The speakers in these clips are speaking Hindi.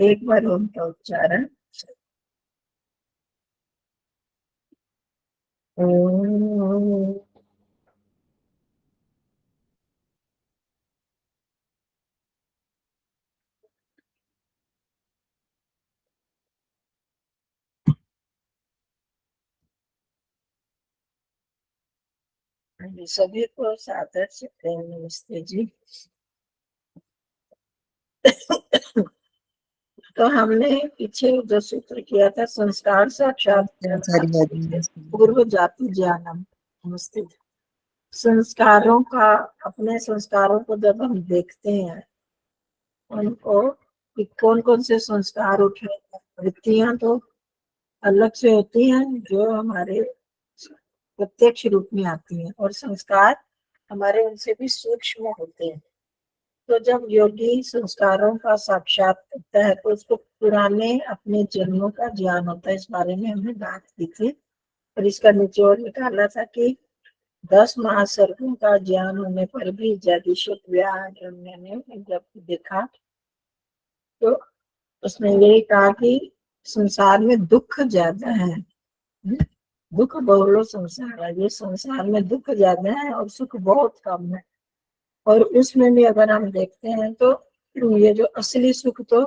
एक बार ओम का उच्चारण। ओम। सभी को सादर से प्रेम नमस्ते जी। तो हमने पीछे जो सूत्र किया था, संस्कार साक्षात पूर्व जाति ज्ञानम। नमस्ते। संस्कारों का, अपने संस्कारों को जब हम देखते हैं, उनको कि कौन कौन से संस्कार उठे, वृत्तियां तो अलग से होती हैं जो हमारे प्रत्यक्ष रूप में आती हैं, और संस्कार हमारे उनसे भी सूक्ष्म होते हैं। तो जब योगी संस्कारों का साक्षात करता है तो उसको पुराने अपने जन्मों का ज्ञान होता है। इस बारे में हमने बात की थी और इसका निचोड़ निकाला था कि 10 महासर्गों का ज्ञान होने पर भी जैतिषक व्याकरण ने जब देखा तो उसने यही कहा कि संसार में दुख ज्यादा है। दुख बहुलो संसार है, ये संसार में दुख ज्यादा है और सुख बहुत कम है। और उसमें भी अगर हम देखते हैं तो ये जो असली सुख तो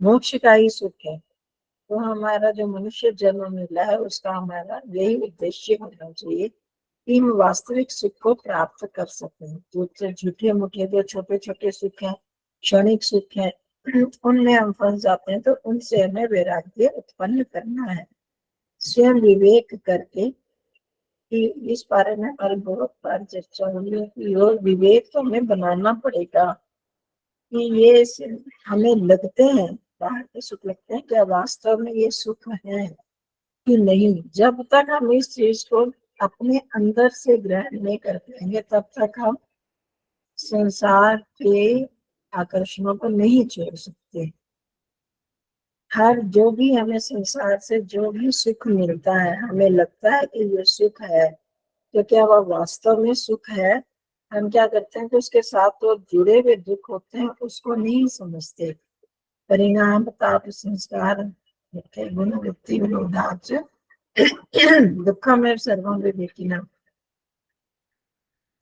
मोक्ष का ही सुख है। तो हमारा जो मनुष्य जन्म मिला है उसका हमारा यही उद्देश्य होना चाहिए कि हम वास्तविक सुख को प्राप्त कर सकें। जो झूठे मूठे जो छोटे छोटे सुख हैं, क्षणिक सुख हैं, उनमें हम फंस जाते हैं। तो उनसे हमें वैराग्य उत्पन्न करना है, स्वयं विवेक करके। कि इस बारे में हमारी बहुत बार चर्चा हुई है कि योग विवेक तो हमें बनाना पड़ेगा कि ये हमें लगते हैं, बाहर के सुख लगते हैं, क्या वास्तव में ये सुख है कि नहीं। जब तक हम इस चीज को अपने अंदर से ग्रहण नहीं कर पाएंगे तब तक हम संसार के आकर्षणों को नहीं छोड़ सकते। हर जो भी हमें संसार से जो भी सुख मिलता है, हमें लगता है कि ये सुख है, तो क्या वह वास्तव में सुख है। हम क्या करते हैं कि उसके साथ तो जुड़े हुए दुख होते हैं उसको नहीं समझते। परिणाम ताप संस्कार गुण वृत्ति विरोधाच दुखम में सर्वम विवेकिना,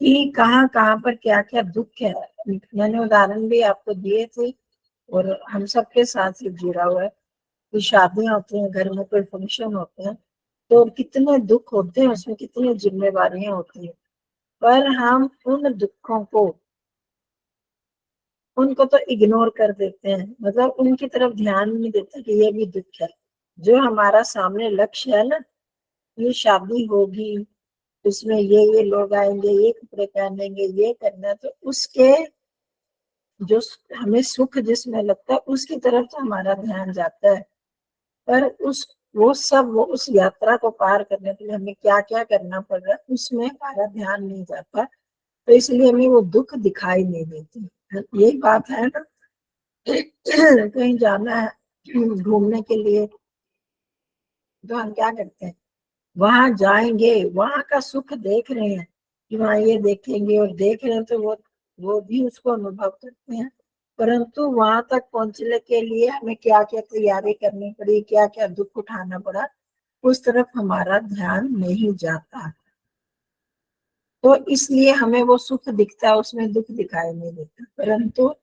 कि कहाँ कहाँ पर क्या क्या दुख है। मैंने उदाहरण भी आपको दिए थे और हम सबके साथ ही जुड़ा हुआ है कि शादियां होती हैं, घर में कोई फंक्शन होते हैं तो कितने दुख होते हैं, उसमें कितनी जिम्मेवारियां होती हैं। पर हम उन दुखों को, उनको तो इग्नोर कर देते हैं, मतलब उनकी तरफ ध्यान नहीं देते कि ये भी दुख है। जो हमारा सामने लक्ष्य है ना, ये शादी होगी, उसमें ये लोग आएंगे, ये कपड़े पहनेंगे, ये करना है, तो उसके जो हमें सुख जिसमें लगता है उसकी तरफ तो हमारा ध्यान जाता है। पर वो उस यात्रा को पार करने के लिए हमें क्या क्या करना पड़ रहा है उसमें हमारा ध्यान नहीं जाता। तो इसलिए हमें वो दुख दिखाई नहीं देती। यही बात है ना। कहीं जाना है घूमने के लिए तो हम क्या करते हैं, वहां जाएंगे, वहां का सुख देख रहे हैं कि वहां ये देखेंगे और देख रहे हैं, तो वो भी उसको अनुभव करते हैं। परंतु वहां तक पहुंचने के लिए हमें क्या क्या तैयारी करनी पड़ी, क्या क्या दुख उठाना पड़ा, उस तरफ हमारा ध्यान नहीं जाता। तो इसलिए हमें वो सुख दिखता है, उसमें दुख दिखाई नहीं देता। परंतु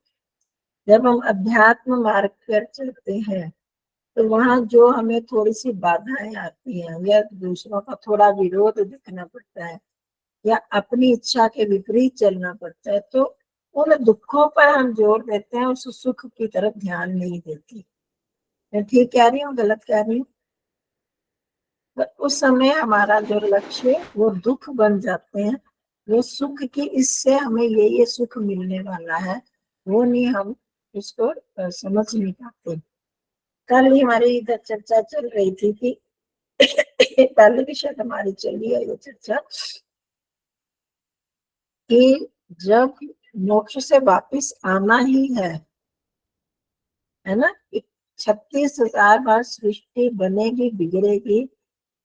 जब हम अध्यात्म मार्ग पर चलते हैं तो वहां जो हमें थोड़ी सी बाधाएं आती हैं या दूसरों का थोड़ा विरोध दिखना पड़ता है या अपनी इच्छा के विपरीत चलना पड़ता है, तो उन दुखों पर हम जोर देते हैं, उस सुख की तरफ ध्यान नहीं देती। मैं ठीक कह रही हूँ, गलत कह रही हूँ? तो उस समय हमारा जो लक्ष्य वो दुख बन जाते हैं। वो सुख की, इससे हमें ये सुख मिलने वाला है, वो नहीं हम उसको समझ नहीं पाते। कल ही हमारी इधर चर्चा चल रही थी कि पहले भी शायद हमारी चली है ये चर्चा कि जब मोक्ष से वापिस आना ही है ना, 36,000 बार सृष्टि बनेगी बिगड़ेगी,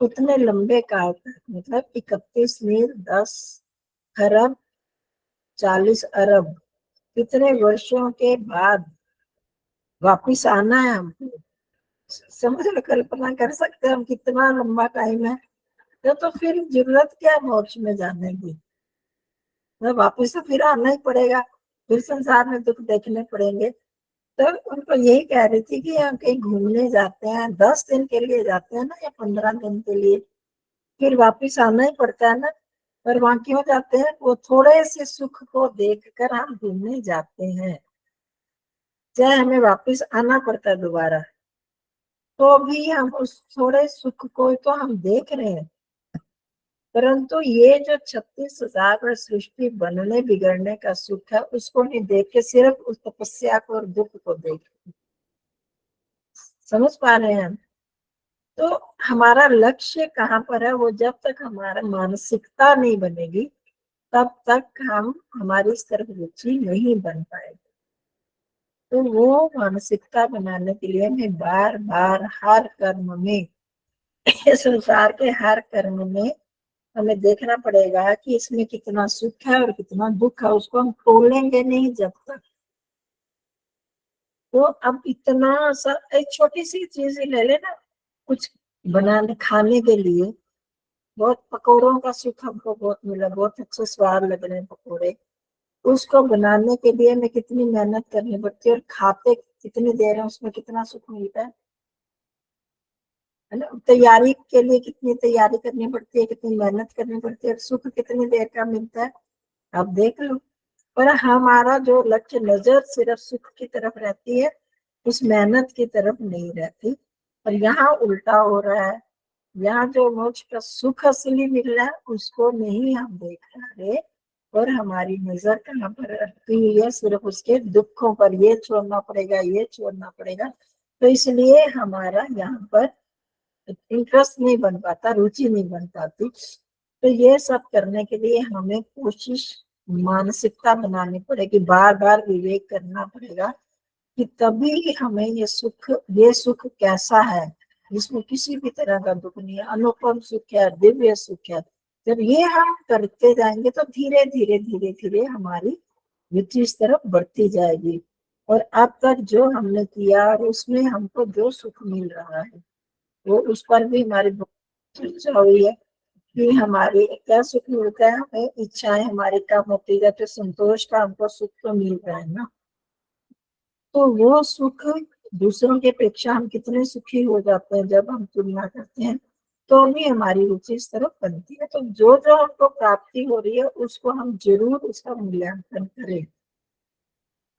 उतने लंबे काल तक, मतलब 31 नील 10 खरब 40 अरब, कितने वर्षों के बाद वापिस आना है हमको। समझ लो, कल्पना कर सकते हैं हम कितना लंबा टाइम है। तो फिर जरूरत क्या है मोक्ष में जाने की? तो वापिस तो फिर आना ही पड़ेगा, फिर संसार में दुख देखने पड़ेंगे। तो उनको यही कह रही थी कि हम कहीं घूमने जाते हैं, 10 दिन के लिए जाते हैं ना, या 15 दिन के लिए, फिर वापिस आना ही पड़ता है ना। पर वहां क्यों जाते हैं? वो थोड़े से सुख को देखकर हम घूमने जाते हैं, चाहे हमें वापिस आना पड़ता है दोबारा, तो भी हम उस थोड़े सुख को तो हम देख रहे हैं। परंतु ये जो 36,000 सृष्टि बनने बिगड़ने का सुख है, उसको नहीं देख के सिर्फ उस तपस्या को और दुख को देख। समझ पा रहे हैं हम? तो हमारा लक्ष्य कहाँ पर है? वो जब तक हमारा मानसिकता नहीं बनेगी, तब तक हम हमारी इस तरफ रुचि नहीं बन पाएगी। तो वो मानसिकता बनाने के लिए हमें बार बार हर कर्म में, संसार के हर कर्म में हमें देखना पड़ेगा कि इसमें कितना सुख है और कितना दुख है। उसको हम तोलेंगे नहीं जब तक। तो अब इतना सा एक छोटी सी चीज ही ले लेना, कुछ बनाने खाने के लिए, बहुत पकौड़ों का सुख हमको बहुत मिला, बहुत अच्छे स्वाद लग रहे हैं पकौड़े। उसको बनाने के लिए हमें कितनी मेहनत करनी पड़ती है, और खाते कितनी देर है, उसमें कितना सुख मिलता है ना। तैयारी के लिए कितनी तैयारी करनी पड़ती है, कितनी मेहनत करनी पड़ती है, और सुख कितनी देर का मिलता है, आप देख लो। पर हमारा जो लक्ष्य, नजर सिर्फ सुख की तरफ रहती है, उस मेहनत की तरफ नहीं रहती। और यहाँ उल्टा हो रहा है। यहाँ जो मोक्ष का सुख असली मिल रहा है, उसको नहीं हम देख रहे, और हमारी नजर कहाँ पर रहती हुई है? सिर्फ उसके दुखों पर। ये छोड़ना पड़ेगा, ये छोड़ना पड़ेगा। तो इसलिए हमारा यहाँ पर इंटरेस्ट नहीं बन पाता, रुचि नहीं बन पाती। तो ये सब करने के लिए हमें कोशिश, मानसिकता बनानी पड़ेगी, बार बार विवेक करना पड़ेगा कि तभी हमें ये सुख कैसा है, जिसमें किसी भी तरह का दुख नहीं है, अनुपम सुख है, दिव्य सुख है। जब ये हम करते जाएंगे तो धीरे धीरे धीरे धीरे हमारी रुचि इस तरफ बढ़ती जाएगी। और अब तक जो हमने किया और उसमें हमको जो सुख मिल रहा है, वो उस पर भी हमारी बहुत चर्चा हुई है कि हमारी क्या सुख मिलता है। हमें इच्छाएं हमारी कम होती जाती, संतोष का हमको सुख तो मिल रहा है ना। तो वो सुख, दूसरों की अपेक्षा हम कितने सुखी हो जाते हैं जब हम तुलना करते हैं, तो भी हमारी रुचि इस तरफ बनती है। तो जो जो हमको प्राप्ति हो रही है, उसको हम जरूर उसका मूल्यांकन करें,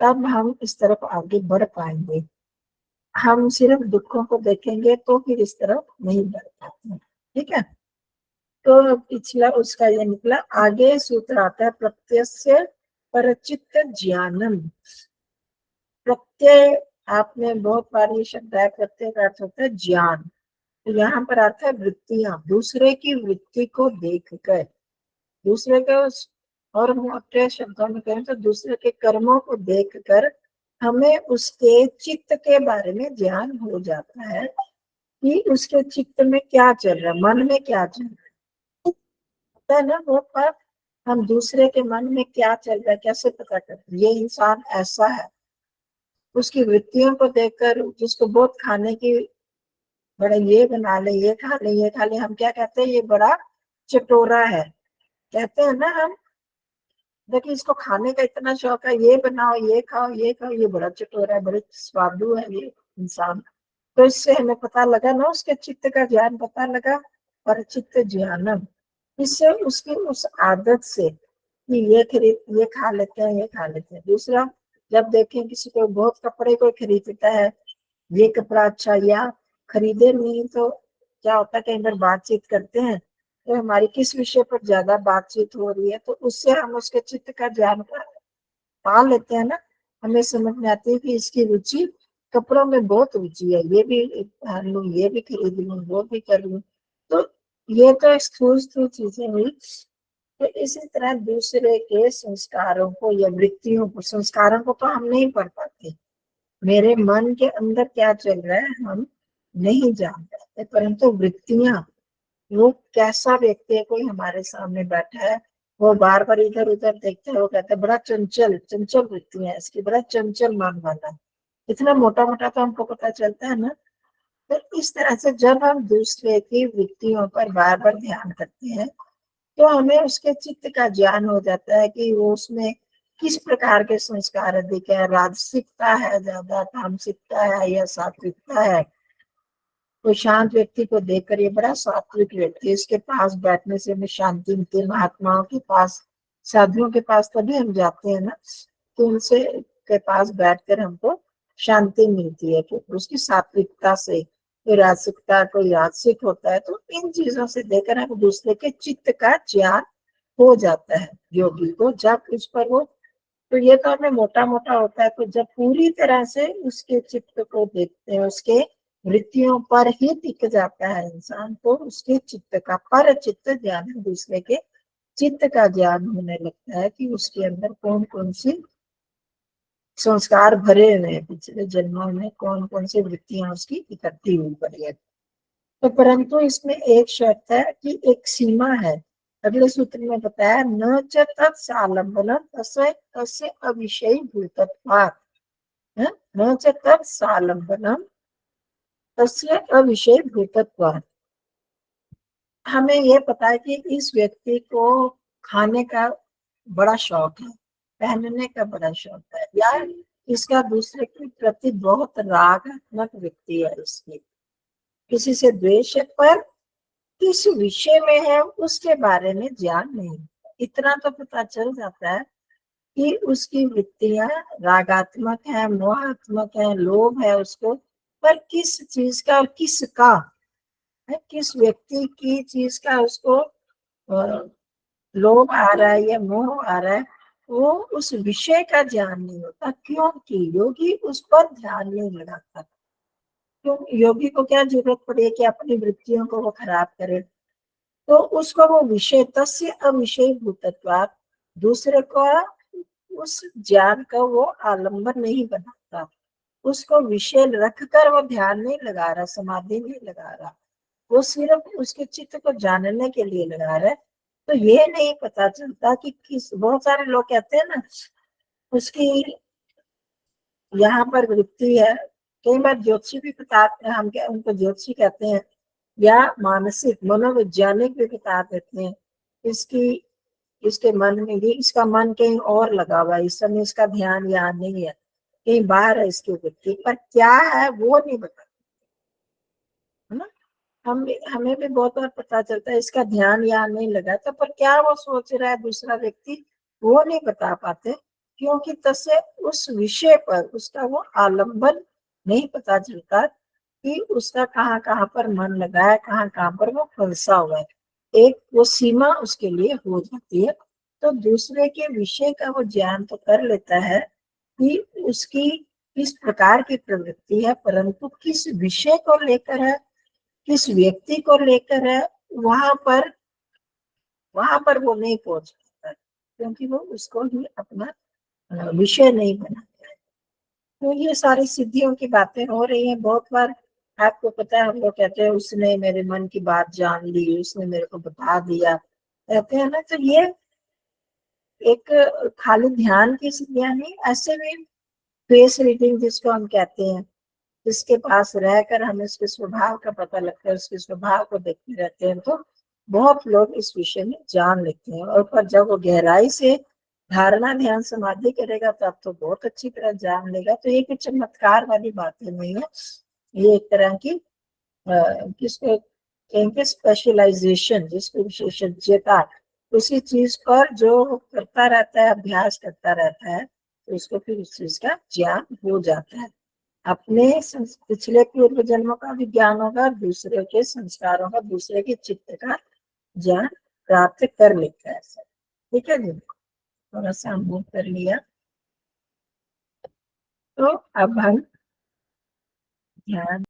तब हम इस तरफ आगे बढ़ पाएंगे। हम सिर्फ दुखों को देखेंगे तो फिर इस तरफ नहीं बढ़ पाते। ठीक है। तो पिछला उसका ये निकला। आगे सूत्र आता है, प्रत्यस्य परचित्त ज्ञानम। प्रत्यय, आपने बहुत बार ये शब्द आया, प्रत्यय का अर्थ होता है ज्ञान। तो यहाँ पर अर्थ है वृत्तियां, दूसरे की वृत्ति को देखकर, दूसरे के और मोटे शब्दों में कहें तो दूसरे के कर्मों को देखकर हमें उसके चित्त के बारे में ज्ञान हो जाता है कि उसके चित्त में क्या चल रहा है, मन में क्या चल रहा है ना। बहुत बार हम दूसरे के मन में क्या चल रहा है कैसे पता करते? ये इंसान ऐसा है, उसकी वृत्तियों को देखकर, जिसको बहुत खाने की, बड़ा ये बना ले, ये खा ले, ये खा ले, हम क्या कहते हैं? ये बड़ा चटोरा है, कहते हैं ना हम। देखिए, इसको खाने का इतना शौक है, ये बनाओ, ये खाओ, ये खाओ, ये बड़ा चटोरा है, बड़े स्वादु है ये इंसान। तो इससे हमें पता लगा ना, उसके चित्त का ज्ञान पता लगा। और चित्त ज्ञानम, इससे उसकी उस आदत से कि ये खरीद, ये खा लेते हैं, ये खा लेते हैं। दूसरा, जब देखें किसी को बहुत कपड़े को खरीदता है, ये कपड़ा अच्छा, या खरीदे नहीं तो क्या होता है, कई बार बातचीत करते हैं तो हमारी किस विषय पर ज्यादा बातचीत हो रही है, तो उससे हम उसके चित्त का ज्ञान पा लेते हैं ना। हमें समझ में आती है कि इसकी रुचि कपड़ों में बहुत रुचि है, ये भी पहन लूं, ये भी खरीद लूं, वो भी कर लूं। तो ये तो स्थूल स्थूल चीजें हुई। तो इसी तरह दूसरे के संस्कारों को या वृत्तियों को, संस्कारों को तो हम नहीं पढ़ पाते, मेरे मन के अंदर क्या चल रहा है हम नहीं जान पाते, परंतु वृत्तियां, वो कैसा व्यक्ति है, कोई हमारे सामने बैठा है, वो बार बार इधर उधर देखता है, वो कहता है बड़ा चंचल, चंचल वृत्तियां है इसकी, बड़ा चंचल मन वाला है। इतना मोटा मोटा तो हमको पता चलता है ना। तो इस तरह से जब हम दूसरे की वृत्तियों पर बार बार ध्यान करते हैं तो हमें उसके चित्त का ज्ञान हो जाता है कि वो उसमें किस प्रकार के संस्कार अधिक है, राजसिकता है ज्यादा, तामसिकता है या सात्विकता है। तो शांत व्यक्ति को देखकर ये बड़ा सात्विक व्यक्ति, इसके पास बैठने से हमें शांति मिलती है। महात्माओं के पास, साधुओं के पास तभी हम जाते हैं ना, तो उनसे के पास बैठकर हमको शांति मिलती है, क्योंकि उसकी सात्विकता से। कोई राजसिकता, कोई राजसिक होता है, तो इन चीजों से देखकर हम दूसरे के चित्त का ज्ञान हो जाता है योगी को, जब उस पर वो। तो ये तो हमें मोटा मोटा होता है, तो जब पूरी तरह से उसके चित्त को देखते हैं, उसके वृत्तियों पर ही टिक जाता है इंसान, तो उसके चित्त का पर चित्त ज्ञान, दूसरे के चित्त का ज्ञान होने लगता है कि उसके अंदर कौन कौन सी संस्कार भरे हुए हैं, पिछले जन्मों में कौन कौन सी वृत्तियां उसकी इकट्ठी हुई पड़ी है। तो परंतु इसमें एक शर्त है कि एक सीमा है। अगले सूत्र में बताया, न च तत्सालंबनम तस्य अविषयी भूतत्वात्, न च तत्सालंबनम तस्य अविषय भूतत्वात्। हमें ये पता है कि इस व्यक्ति को खाने का बड़ा शौक है, पहनने का बड़ा शौक है, या इसका दूसरे के प्रति बहुत रागात्मक व्यक्ति है, इसकी किसी से द्वेष है, पर किस विषय में है उसके बारे में ज्ञान नहीं। इतना तो पता चल जाता है कि उसकी वृत्तियां रागात्मक है, मोहात्मक है, लोभ है उसको, पर किस चीज का और किसका है, किस व्यक्ति की चीज का उसको लोभ आ रहा है या मोह आ रहा है, वो उस विषय का ज्ञान नहीं होता, क्योंकि योगी उस पर ध्यान नहीं लगाता। क्यों? योगी को क्या जरूरत पड़ी है कि अपनी वृत्तियों को वो खराब करे? तो उसको वो विषय तस्य अविषय भूतत्वात्, दूसरे को उस ज्ञान का वो आलंबन नहीं बनाता, उसको विषय रखकर वो ध्यान नहीं लगा रहा, समाधि नहीं लगा रहा, वो सिर्फ उसके चित्त को जानने के लिए लगा रहा है। तो ये नहीं पता चलता कि किस, बहुत सारे लोग कहते हैं ना उसकी यहाँ पर वृत्ति है, कई बार ज्योतिषी भी बताते हैं, हम उनको ज्योतिषी कहते हैं, या मानसिक मनोवैज्ञानिक भी बता देते हैं, इसकी इसके मन में ये, इसका मन कहीं और लगा हुआ है, इस समय इसका ध्यान यहाँ नहीं है, कहीं बाहर है इसकी वृत्ति, पर क्या है वो नहीं बता, है ना। हमें भी बहुत बार पता चलता है इसका ध्यान यहाँ नहीं लगा था, पर क्या वो सोच रहा है दूसरा व्यक्ति वो नहीं बता पाते, क्योंकि तसे उस विषय पर उसका वो आलंबन नहीं पता चलता कि उसका कहाँ कहाँ पर मन लगा है, कहाँ कहाँ पर वो फंसा हुआ है। एक वो सीमा उसके लिए हो जाती है। तो दूसरे के विषय का वो ज्ञान तो कर लेता है कि उसकी किस प्रकार की प्रवृत्ति है, परंतु किस विषय को लेकर है, किस व्यक्ति को लेकर है, वहां पर वो नहीं पहुंच पाता, क्योंकि वो उसको ही अपना विषय नहीं बनाता है। तो ये सारी सिद्धियों की बातें हो रही हैं बहुत बार। आपको पता है, हम लोग कहते हैं उसने मेरे मन की बात जान ली, उसने मेरे को बता दिया, कहते हैं ना। तो ये एक खाली ध्यान की सिद्धियां नहीं, ऐसे भी फेस रीडिंग जिसको हम कहते हैं, जिसके पास रहकर हमें उसके स्वभाव का पता लगता है, उसके स्वभाव को देखते रहते हैं, तो बहुत लोग इस विषय में जान लेते हैं। और पर जब वो गहराई से धारणा ध्यान समाधि करेगा तब तो बहुत अच्छी तरह जान लेगा। तो ये कुछ चमत्कार वाली बातें नहीं है, ये एक तरह की किसको कहेंगे स्पेशलाइजेशन, जिसको विशेषज्ञता, उसी चीज पर जो करता रहता है, अभ्यास करता रहता है, तो उसको फिर उस चीज का ज्ञान हो जाता है। अपने पिछले पूर्व जन्मों का भी ज्ञान होगा, दूसरे के संस्कारों का, दूसरे के चित्त का ज्ञान प्राप्त कर लेता है। ठीक है जी, थोड़ा सा मूव कर लिया। तो अब हम ध्यान